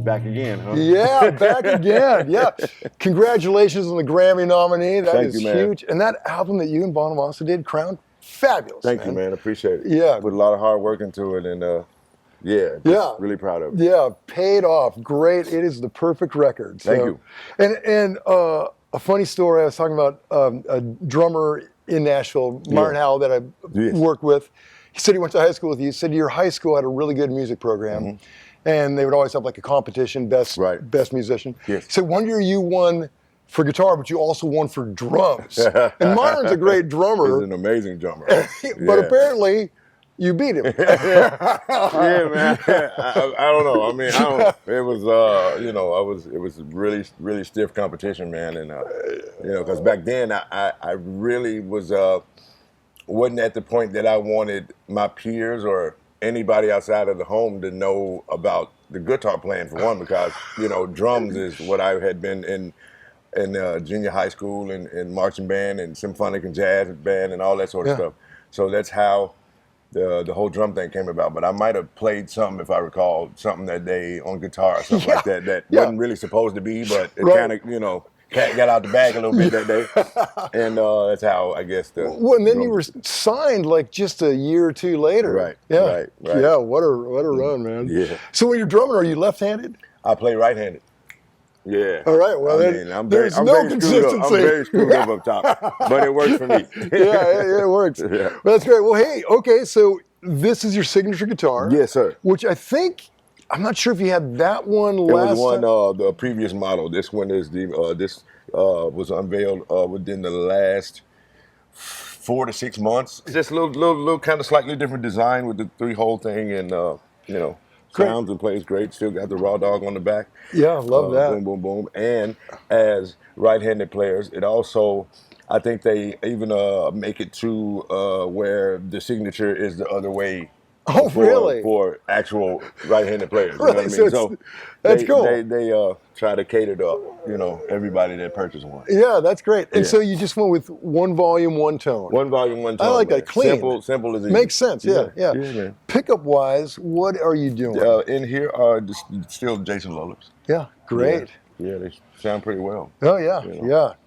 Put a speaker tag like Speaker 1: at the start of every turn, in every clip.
Speaker 1: Back again, huh?
Speaker 2: Yeah, back again. Yeah. Congratulations on the Grammy nominee. That
Speaker 1: Thank
Speaker 2: is
Speaker 1: you, man.
Speaker 2: huge. And that album that you and Bonamassa did, Crown, fabulous.
Speaker 1: Thank you, man. Appreciate it.
Speaker 2: Yeah.
Speaker 1: Put a lot of hard work into it, and really proud of it.
Speaker 2: Yeah, paid off. Great. It is the perfect record. So,
Speaker 1: Thank you.
Speaker 2: And a funny story, I was talking about a drummer in Nashville, Martin Howell, that I worked with. He said he went to high school with you. He said your high school had a really good music program. And they would always have like a competition, best musician.
Speaker 1: Yes.
Speaker 2: So one year you won for guitar, but you also won for drums. And Martin's a great drummer.
Speaker 1: He's an amazing drummer.
Speaker 2: But apparently you beat him.
Speaker 1: Yeah, man. I don't know. I mean, it was, it was really, really stiff competition, man. And, because back then I really wasn't at the point that I wanted my peers or anybody outside of the home to know about the guitar playing, for one, because, drums is what I had been in junior high school and marching band and symphonic and jazz band and all that sort of stuff. So that's how the whole drum thing came about. But I might have played something, if I recall, something that day on guitar or something like that wasn't really supposed to be, but it kind of, got out the bag a little bit that day. And that's how, I guess,
Speaker 2: Well, and then you were signed like just a year or two later.
Speaker 1: Right.
Speaker 2: Yeah, what a run, man.
Speaker 1: Yeah.
Speaker 2: So when you're drumming, are you left-handed?
Speaker 1: I play right-handed. Yeah.
Speaker 2: All right. Well,
Speaker 1: I'm
Speaker 2: there's
Speaker 1: very,
Speaker 2: no consistency.
Speaker 1: I'm very screwed up top, but it works for me.
Speaker 2: Yeah, it works.
Speaker 1: Yeah.
Speaker 2: Well, that's great. Well, hey, okay, so this is your signature guitar.
Speaker 1: Yes, sir.
Speaker 2: Which I think, I'm not sure if you had that one last time.
Speaker 1: It was the previous model. This one is this was unveiled within the last 4 to 6 months. It's just a little kind of slightly different design with the 3-hole thing, and sounds and plays great. Still got the Raw Dawg on the back.
Speaker 2: Yeah, love that.
Speaker 1: Boom, boom, boom. And as right-handed players, it also, I think they even make it to where the signature is the other way.
Speaker 2: Oh, really?
Speaker 1: For actual right-handed players. You know what I mean?
Speaker 2: So that's cool.
Speaker 1: They try to cater to everybody that purchased one.
Speaker 2: Yeah, that's great. And so you just went with one volume, one tone.
Speaker 1: One volume, one tone.
Speaker 2: I like that. Clean.
Speaker 1: Simple as easy.
Speaker 2: Makes sense. Yeah.
Speaker 1: Man.
Speaker 2: Pickup-wise, what are you doing?
Speaker 1: In here are still Jason Lullips.
Speaker 2: Yeah, great.
Speaker 1: Yeah, they sound pretty well.
Speaker 2: Oh yeah,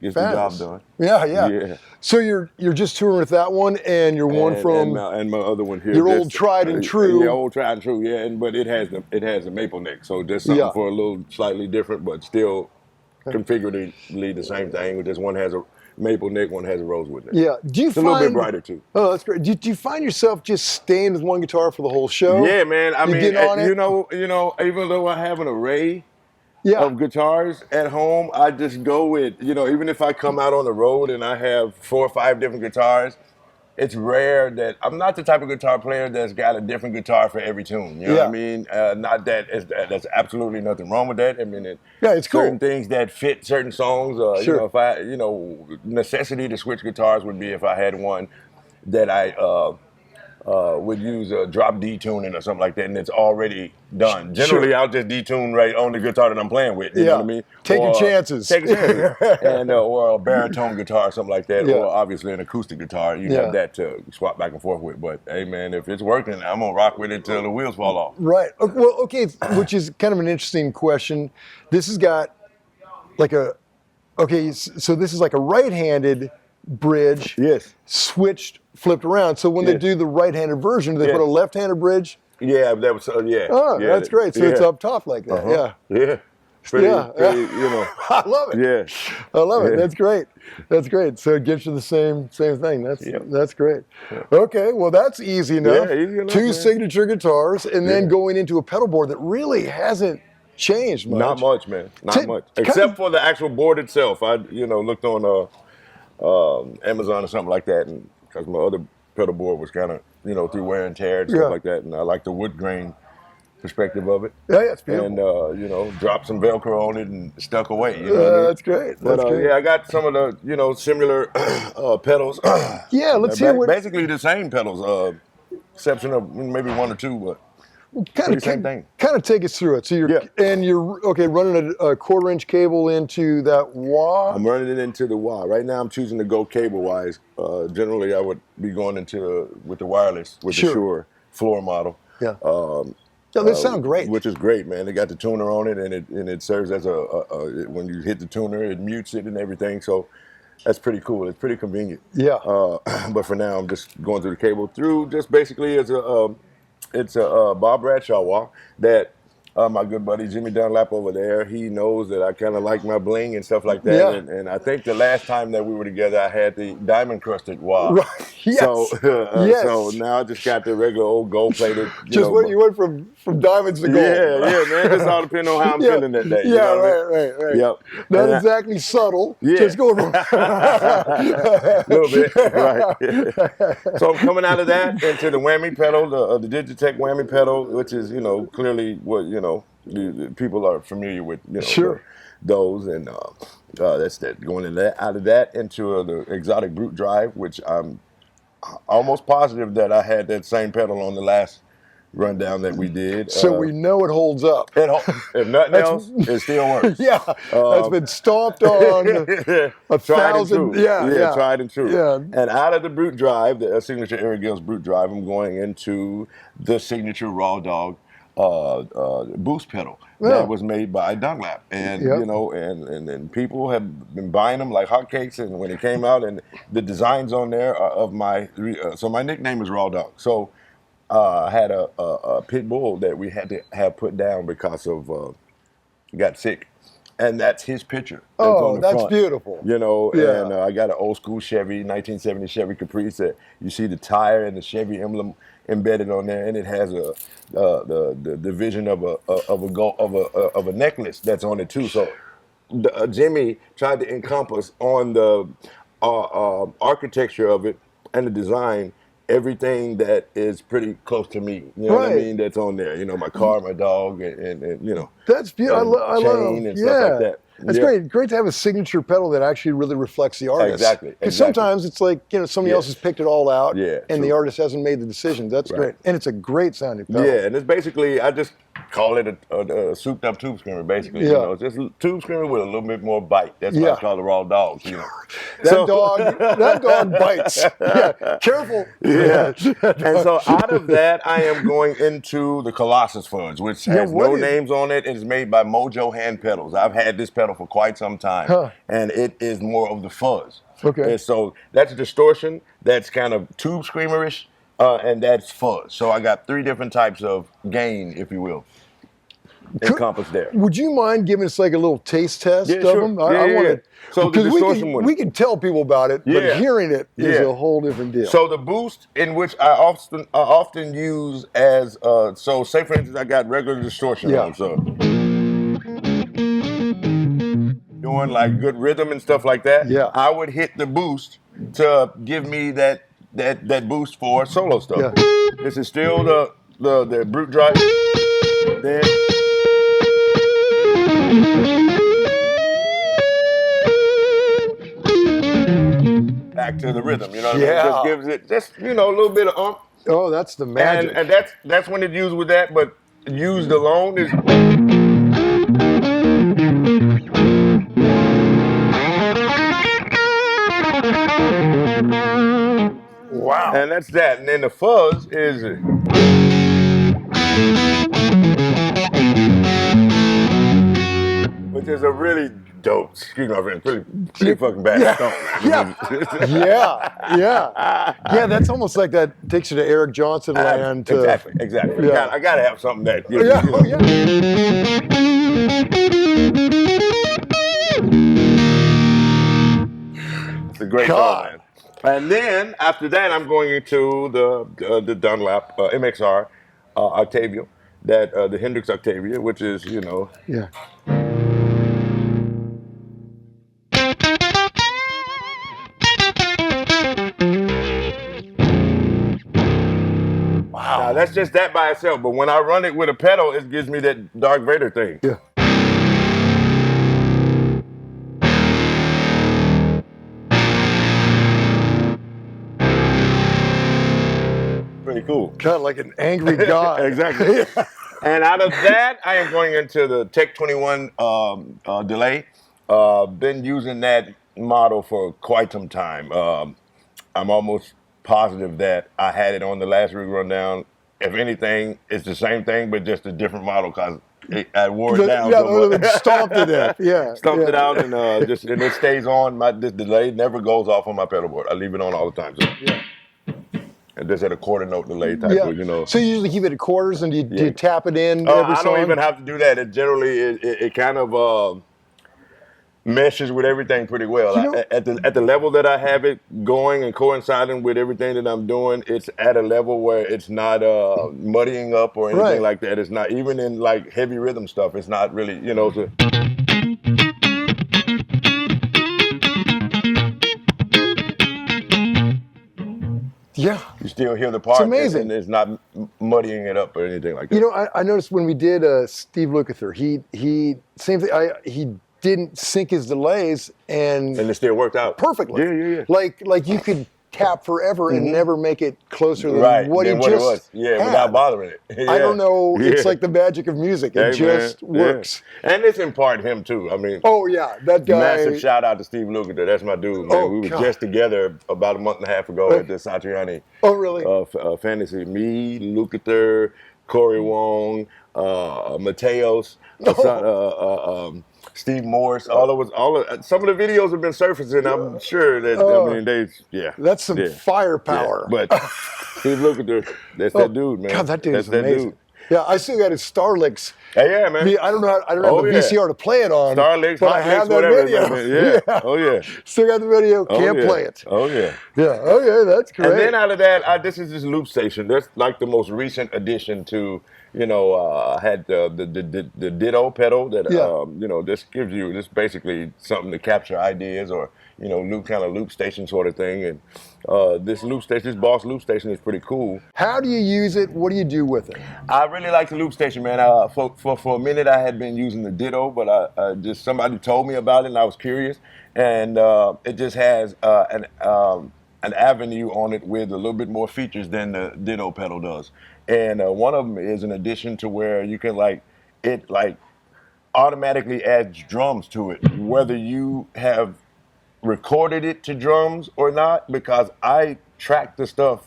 Speaker 1: Gets the job done.
Speaker 2: Yeah. So you're just touring with that one, and your one from
Speaker 1: and my other one here.
Speaker 2: Your old tried and true.
Speaker 1: Yeah, old tried and true. Yeah, but it has the maple neck, so just something for a little slightly different, but still configuratively the same thing. Just one has a maple neck, one has a rosewood neck.
Speaker 2: Yeah.
Speaker 1: It's a little bit brighter too.
Speaker 2: Oh, that's great. Do you find yourself just staying with one guitar for the whole show?
Speaker 1: Yeah, man. I mean,
Speaker 2: get on it?
Speaker 1: even though I have an array of guitars at home, I just go with, even if I come out on the road and I have 4 or 5 different guitars, it's rare that I'm not the type of guitar player that's got a different guitar for every tune. You know what I mean? Not that that's absolutely nothing wrong with that. I mean,
Speaker 2: it's cool.
Speaker 1: Certain things that fit certain songs. If I, necessity to switch guitars would be if I had one that I would use a drop detuning or something like that, and it's already done. Generally, I'll just detune right on the guitar that I'm playing with. You know what I mean?
Speaker 2: Take your chances.
Speaker 1: And or a baritone guitar or something like that, or obviously an acoustic guitar. You have that to swap back and forth with. But hey, man, if it's working, I'm gonna rock with it till the wheels fall off.
Speaker 2: Right. Well, okay, which is kind of an interesting question. This has got like so this is like a right-handed bridge.
Speaker 1: Yes.
Speaker 2: Flipped around. So when they do the right-handed version, do they put a left-handed bridge?
Speaker 1: Yeah, that was
Speaker 2: Oh, that's great. So it's up top like that.
Speaker 1: Yeah. Pretty, I
Speaker 2: love it.
Speaker 1: Yeah.
Speaker 2: I love it. That's great. That's great. So it gives you the same thing. That's great. Yeah. Okay, well that's easy enough.
Speaker 1: Yeah, easy enough.
Speaker 2: 2 signature guitars, and then going into a pedal board that really hasn't changed much.
Speaker 1: Not much, man. Not much. Except for the actual board itself. I looked on Amazon or something like that, and because my other pedal board was kind of, through wear and tear and stuff like that. And I like the wood grain perspective of it.
Speaker 2: Yeah, it's beautiful.
Speaker 1: And, dropped some Velcro on it and stuck away. You know what I mean?
Speaker 2: That's great. That's great.
Speaker 1: Yeah, I got some of the, similar pedals.
Speaker 2: Yeah, let's hear what...
Speaker 1: Basically the same pedals, exception of maybe 1 or 2, but
Speaker 2: kind of take us through it. So you're running a 1/4-inch cable into that wah.
Speaker 1: I'm running it into the wah. Right now I'm choosing to go cable wise. Generally I would be going with the wireless with the Shure floor model.
Speaker 2: Yeah. Yeah, they sound great.
Speaker 1: Which is great, man. They got the tuner on it, and it serves as when you hit the tuner, it mutes it and everything. So that's pretty cool. It's pretty convenient.
Speaker 2: Yeah.
Speaker 1: But for now, I'm just going through the cable through. Just basically, it's a Bob Bradshaw wah that. My good buddy Jimmy Dunlap over there, he knows that I kind of like my bling and stuff like that.
Speaker 2: Yeah.
Speaker 1: And I think the last time that we were together, I had the diamond crusted wah.
Speaker 2: Right. Yes.
Speaker 1: So,
Speaker 2: yes.
Speaker 1: So now I just got the regular old gold plated.
Speaker 2: You went from diamonds to gold.
Speaker 1: Yeah, man. Just all depends on how I'm feeling that day. You know
Speaker 2: right.
Speaker 1: Yep.
Speaker 2: Not exactly subtle.
Speaker 1: Yeah.
Speaker 2: Just go from
Speaker 1: a little bit, right. So I'm coming out of that into the whammy pedal, the Digitech whammy pedal, which is, clearly what, the people are familiar with,
Speaker 2: sure.
Speaker 1: those, and that's that. Going out of that into the exotic brute drive, which I'm almost positive that I had that same pedal on the last rundown that we did.
Speaker 2: So we know it holds up.
Speaker 1: If nothing else, it still works.
Speaker 2: Yeah, that's been stomped on 1,000. Yeah,
Speaker 1: tried and true.
Speaker 2: Yeah.
Speaker 1: And out of the brute drive, the signature Eric Gill's brute drive, I'm going into the signature Raw Dawg boost pedal that was made by Dunlap, and and people have been buying them like hotcakes. And when it came out, and the designs on there are of my so my nickname is Raw Dawg. So I had a pit bull that we had to have put down because of got sick, and that's his picture.
Speaker 2: Oh, that's beautiful.
Speaker 1: And I got an old school Chevy, 1970 Chevy Caprice that you see the tire and the Chevy emblem embedded on there, and it has the vision of a necklace that's on it too. So Jimmy tried to encompass on the architecture of it and the design everything that is pretty close to me. You know what I mean? That's on there. My car, my dog, and
Speaker 2: that's beautiful. I love
Speaker 1: and stuff like that.
Speaker 2: It's great. Great to have a signature pedal that actually really reflects the artist.
Speaker 1: Exactly.
Speaker 2: Because sometimes it's like, somebody else has picked it all out, and the artist hasn't made the decisions. That's great. And it's a great sounding pedal.
Speaker 1: Yeah, and it's basically, I just call it a souped up tube screamer, basically. It's just a tube screamer with a little bit more bite. That's why I call it Raw Dawg.
Speaker 2: That dog bites. Yeah, careful.
Speaker 1: Yeah. And so out of that, I am going into the Colossus Fudge, which has no names on it. It's made by Mojo Hand Pedals. I've had this pedal for quite some time, and it is more of the fuzz.
Speaker 2: Okay.
Speaker 1: And so that's a distortion, that's kind of tube screamerish, and that's fuzz. So I got 3 different types of gain, if you will, encompassed there.
Speaker 2: Would you mind giving us like a little taste test of them? I want to.
Speaker 1: So the distortion one.
Speaker 2: We can tell people about it, but hearing it is a whole different deal.
Speaker 1: So the boost, in which I often use as so say for instance I got regular distortion on, so doing like good rhythm and stuff like that.
Speaker 2: Yeah.
Speaker 1: I would hit the boost to give me that boost for solo stuff.
Speaker 2: Yeah.
Speaker 1: This is still the brute drive. Then back to the rhythm, what I mean? It just gives it a little bit of ump.
Speaker 2: Oh, that's the magic.
Speaker 1: And that's when it's used with that, but used alone is.
Speaker 2: Wow.
Speaker 1: And that's that. And then the fuzz is. Which is a really dope, excuse my friend, pretty fucking bad song.
Speaker 2: Yeah, that's almost like that takes you to Eric Johnson land.
Speaker 1: Exactly.
Speaker 2: Yeah.
Speaker 1: I gotta have something that gives It's a great song, man. And then after that, I'm going into the Dunlap MXR Octavia, the Hendrix Octavia, which is
Speaker 2: Yeah.
Speaker 1: Wow. Now that's just that by itself, but when I run it with a pedal, it gives me that Darth Vader thing.
Speaker 2: Yeah.
Speaker 1: Pretty cool.
Speaker 2: Kind of like an angry god.
Speaker 1: Exactly. And out of that, I am going into the Tech 21 delay. Been using that model for quite some time. I'm almost positive that I had it on the last rig rundown if anything, it's the same thing, but just a different model because I wore it down.
Speaker 2: Stomped it up. Yeah,
Speaker 1: stomped it out, and and it stays on. This delay never goes off on my pedalboard. I leave it on all the time. So.
Speaker 2: Yeah.
Speaker 1: And just at a quarter note delay type of, you know.
Speaker 2: So you usually keep it at quarters, and do you tap it in every
Speaker 1: I
Speaker 2: song?
Speaker 1: don't even have to do that. It generally it kind of meshes with everything pretty well. At the level that I have it going and coinciding with everything that I'm doing, it's at a level where it's not muddying up or anything like that. It's not even in like heavy rhythm stuff. It's not really, you know.
Speaker 2: Yeah.
Speaker 1: You still hear the part.
Speaker 2: It's amazing.
Speaker 1: And it's not muddying it up or anything like that.
Speaker 2: You know, I noticed when we did Steve Lukather, he same thing. He didn't sync his delays, and
Speaker 1: it still worked out
Speaker 2: perfectly.
Speaker 1: Yeah.
Speaker 2: Like you could tap forever and never make it closer than what
Speaker 1: it was. Yeah,
Speaker 2: had.
Speaker 1: Without bothering it. Yeah.
Speaker 2: I don't know. Yeah. It's like the magic of music. It just works.
Speaker 1: Yeah. And it's in part him too. I mean.
Speaker 2: Oh yeah, that guy.
Speaker 1: Massive shout out to Steve Lukather. That's my dude, man. We were just together about a month and a half ago at the Satriani.
Speaker 2: Oh really?
Speaker 1: Fantasy. Me, Lukather, Corey Wong, Mateos, Steve Morris, some of the videos have been surfacing. I'm sure that
Speaker 2: that's some firepower.
Speaker 1: Yeah, but Steve Lukather, that's that dude, man.
Speaker 2: God, that dude is
Speaker 1: amazing.
Speaker 2: That dude. Yeah, I still got his Starlicks.
Speaker 1: Yeah, man.
Speaker 2: I don't have a VCR to play it on.
Speaker 1: Starlicks,
Speaker 2: but I have that video.
Speaker 1: Yeah. Oh yeah.
Speaker 2: Still got the video. Can't play it.
Speaker 1: Oh yeah.
Speaker 2: Yeah. Okay, that's great.
Speaker 1: And then out of that, this is this loop station. That's like the most recent addition to. You know, I had the Ditto pedal that you know, this basically something to capture ideas or you know, loop station sort of thing. And this Boss loop station is pretty cool.
Speaker 2: How do you use it? What do you do with it?
Speaker 1: I really like the loop station, man. For a minute, I had been using the Ditto, but I just somebody told me about it, and I was curious. And it just has an avenue on it with a little bit more features than the Ditto pedal does. And one of them is an addition to where you can it automatically adds drums to it, whether you have recorded it to drums or not, because I tracked the stuff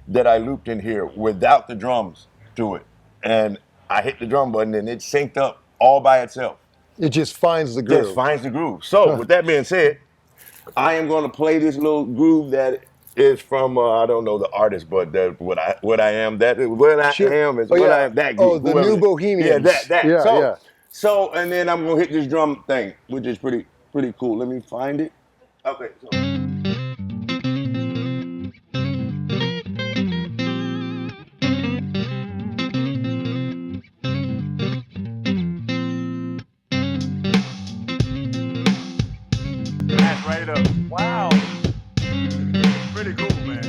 Speaker 1: that I looped in here without the drums to it. And I hit the drum button and it synced up all by itself.
Speaker 2: It just finds the groove.
Speaker 1: Just finds the groove. So with that being said, I am going to play this little groove that is from I don't know the artist, but what I am that what I am is what I am that group.
Speaker 2: Oh, the New Bohemians.
Speaker 1: Yeah, that.
Speaker 2: Yeah,
Speaker 1: So and then I'm gonna hit this drum thing, which is pretty cool. Let me find it. Okay. So. That's right up. Wow. Pretty cool, man.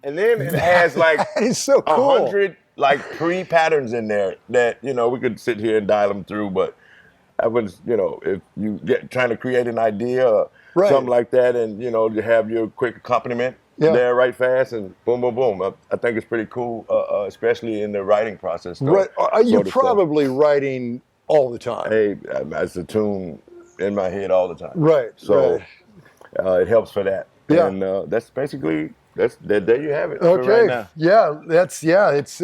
Speaker 1: And then it has like
Speaker 2: it's so cool.
Speaker 1: 100 like pre-patterns in there that, you know, we could sit here and dial them through, but I was, you know, if you trying to create an idea or something like that and, you know, you have your quick accompaniment there right fast and boom, boom, boom. I think it's pretty cool, especially in the writing process.
Speaker 2: Right. You're probably writing all the time.
Speaker 1: Hey, it's a tune in my head all the time.
Speaker 2: Right.
Speaker 1: So it helps for that.
Speaker 2: Yeah.
Speaker 1: And that's basically, there you have it.
Speaker 2: Okay.
Speaker 1: For right now.
Speaker 2: Yeah, it's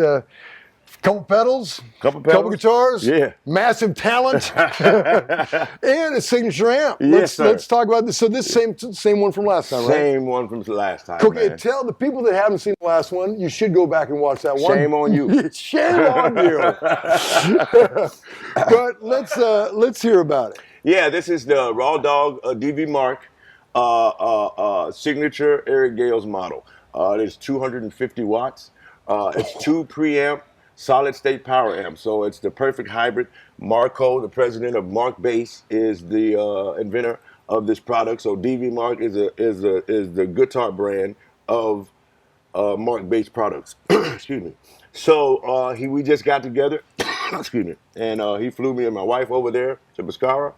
Speaker 2: couple pedals, couple guitars, massive talent, and a signature amp. Let's talk about this. So this same one from last time, right?
Speaker 1: Same one from last time.
Speaker 2: Okay,
Speaker 1: man.
Speaker 2: tell the people that haven't seen the last one, you should go back and watch that one.
Speaker 1: Shame on you.
Speaker 2: Shame on you. But let's hear about it.
Speaker 1: Yeah, this is the Raw Dawg DV Mark signature Eric Gales model. It is 250 watts. It's 2 preamp solid state power amp. So it's the perfect hybrid. Marco, the president of Mark Bass, is the inventor of this product. So DV Mark is the guitar brand of Mark Bass products. Excuse me. So we just got together. Excuse me. And he flew me and my wife over there to Pescara.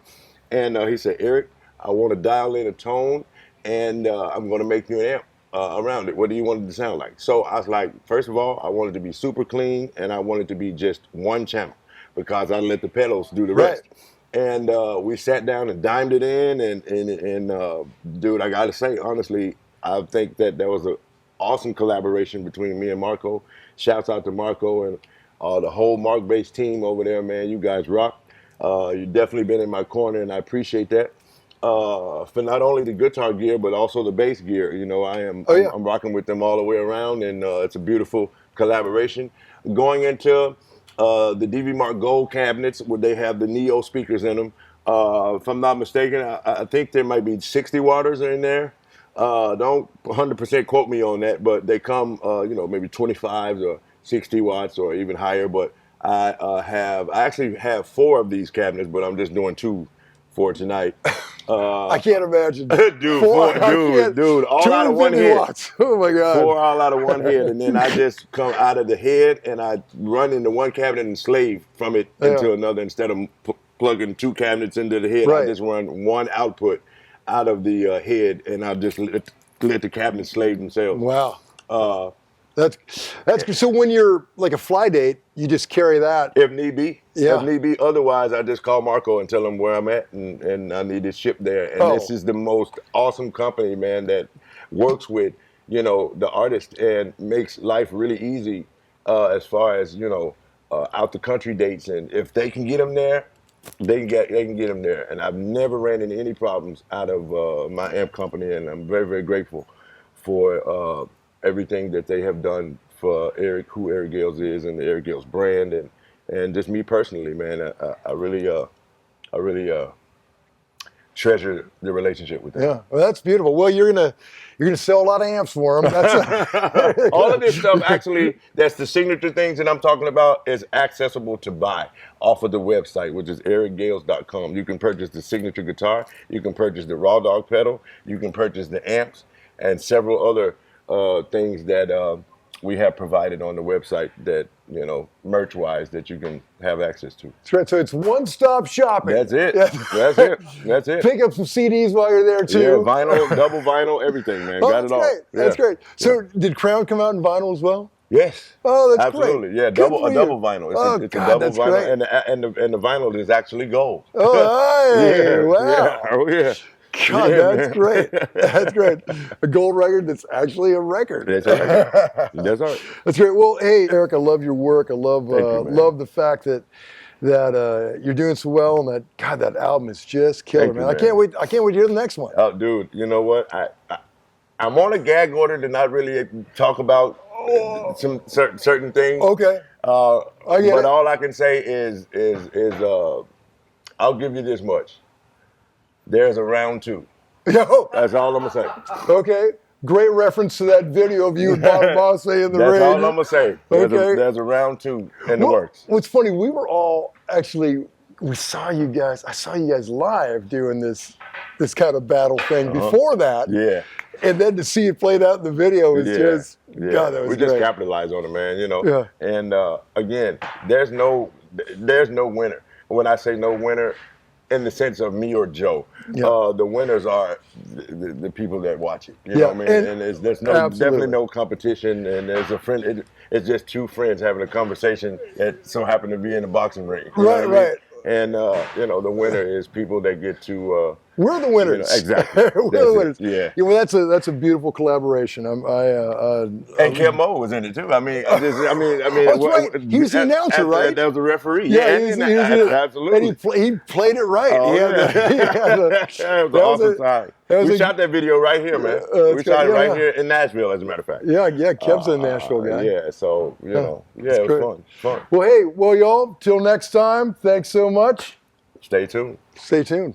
Speaker 1: And he said, Eric, I want to dial in a tone, and I'm going to make you an amp around it. What do you want it to sound like? So I was like, first of all, I want it to be super clean, and I want it to be just one channel because I let the pedals do the rest. and we sat down and dimed it in. And dude, I gotta say, honestly, I think that was an awesome collaboration between me and Marco. Shouts out to Marco and the whole Mark-based team over there, man. You guys rock. You've definitely been in my corner, and I appreciate that. For not only the guitar gear, but also the bass gear. You know, I'm rocking with them all the way around, and it's a beautiful collaboration. Going into the DV Mark Gold cabinets, where they have the Neo speakers in them. If I'm not mistaken, I think there might be 60 watters in there. Don't 100% quote me on that, but they come, you know, maybe 25 or 60 watts or even higher. But I actually have 4 of these cabinets, but I'm just doing 2 for tonight.
Speaker 2: I can't imagine.
Speaker 1: Dude, all out of one head.
Speaker 2: Watts. Oh my God.
Speaker 1: 4 all out of one head, and then I just come out of the head and I run into one cabinet and slave from it into another instead of plugging 2 cabinets into the head. I just run one output out of the head, and I just let the cabinets slave themselves.
Speaker 2: Wow. That's so when you're like a fly date, you just carry that
Speaker 1: if need be.
Speaker 2: Yeah.
Speaker 1: If need be. Otherwise, I just call Marco and tell him where I'm at, and I need it shipped there. And this is the most awesome company, man, that works with, you know, the artist and makes life really easy as far as, you know, out the country dates. And if they can get them there, they can get them there. And I've never ran into any problems out of my amp company, and I'm very, very grateful for everything that they have done for who Eric Gales is, and the Eric Gales brand, and just me personally, man. I really treasure the relationship with them.
Speaker 2: Yeah, well, that's beautiful. Well, you're gonna sell a lot of amps for them. That's
Speaker 1: all of this stuff, actually, that's the signature things that I'm talking about, is accessible to buy off of the website, which is ericgales.com. You can purchase the signature guitar, you can purchase the Raw Dawg pedal, you can purchase the amps, and several other things that we have provided on the website that, you know, merch-wise, that you can have access to.
Speaker 2: That's right. So it's one-stop shopping.
Speaker 1: That's it. That's it. That's it.
Speaker 2: Pick up some CDs while you're there too.
Speaker 1: Yeah, vinyl, double vinyl, everything, man. Got it all.
Speaker 2: Great.
Speaker 1: Yeah.
Speaker 2: That's great. So did Crown come out in vinyl as well?
Speaker 1: Yes.
Speaker 2: Oh, that's
Speaker 1: absolutely.
Speaker 2: Great.
Speaker 1: Yeah, double vinyl. It's a double vinyl,
Speaker 2: great.
Speaker 1: and the vinyl is actually gold.
Speaker 2: Oh, hey, wow.
Speaker 1: Yeah. Oh, yeah.
Speaker 2: God, that's great. That's great. A gold record that's actually a record.
Speaker 1: That's right. That's right.
Speaker 2: That's great. Well, hey, Eric, I love your work. I love love the fact that you're doing so well, and that album is just killer, man. I can't wait to hear the next one.
Speaker 1: Oh, dude, you know what? I'm on a gag order to not really talk about some certain things.
Speaker 2: Okay.
Speaker 1: But all I can say is I'll give you this much. There's a round 2.
Speaker 2: Yo.
Speaker 1: That's all I'm gonna say.
Speaker 2: Okay. Great reference to that video of you and Bonamassa in the ring.
Speaker 1: That's all I'm gonna say. There's a round 2 in the works.
Speaker 2: What's funny, I saw you guys live doing this kind of battle thing before that.
Speaker 1: Yeah.
Speaker 2: And then to see it played out in the video is God, that was
Speaker 1: we
Speaker 2: great.
Speaker 1: just capitalized on it, man, you know.
Speaker 2: Yeah.
Speaker 1: And again, there's no winner. When I say no winner, in the sense of me or Joe, the winners are the people that watch it. You know what I mean? And there's definitely no competition. And there's a friend. It's just 2 friends having a conversation that so happen to be in a boxing ring. You know what I mean?
Speaker 2: Right.
Speaker 1: And you know, the winner is people that get to.
Speaker 2: We're the winners.
Speaker 1: You know, exactly.
Speaker 2: We're the winners.
Speaker 1: Yeah.
Speaker 2: Well, that's a beautiful collaboration.
Speaker 1: And Kim Mo was in it too. I mean,
Speaker 2: that's right. He was the announcer, right?
Speaker 1: That was the referee.
Speaker 2: Yeah, he was
Speaker 1: absolutely.
Speaker 2: And he played it right.
Speaker 1: Oh, it was an awesome time. We shot that video right here, man. We shot it right here in Nashville, as a matter of fact.
Speaker 2: Yeah. Kev's a Nashville guy.
Speaker 1: Yeah, so you know, it was fun.
Speaker 2: Well, hey, y'all. Till next time. Thanks so much.
Speaker 1: Stay tuned.
Speaker 2: Stay tuned.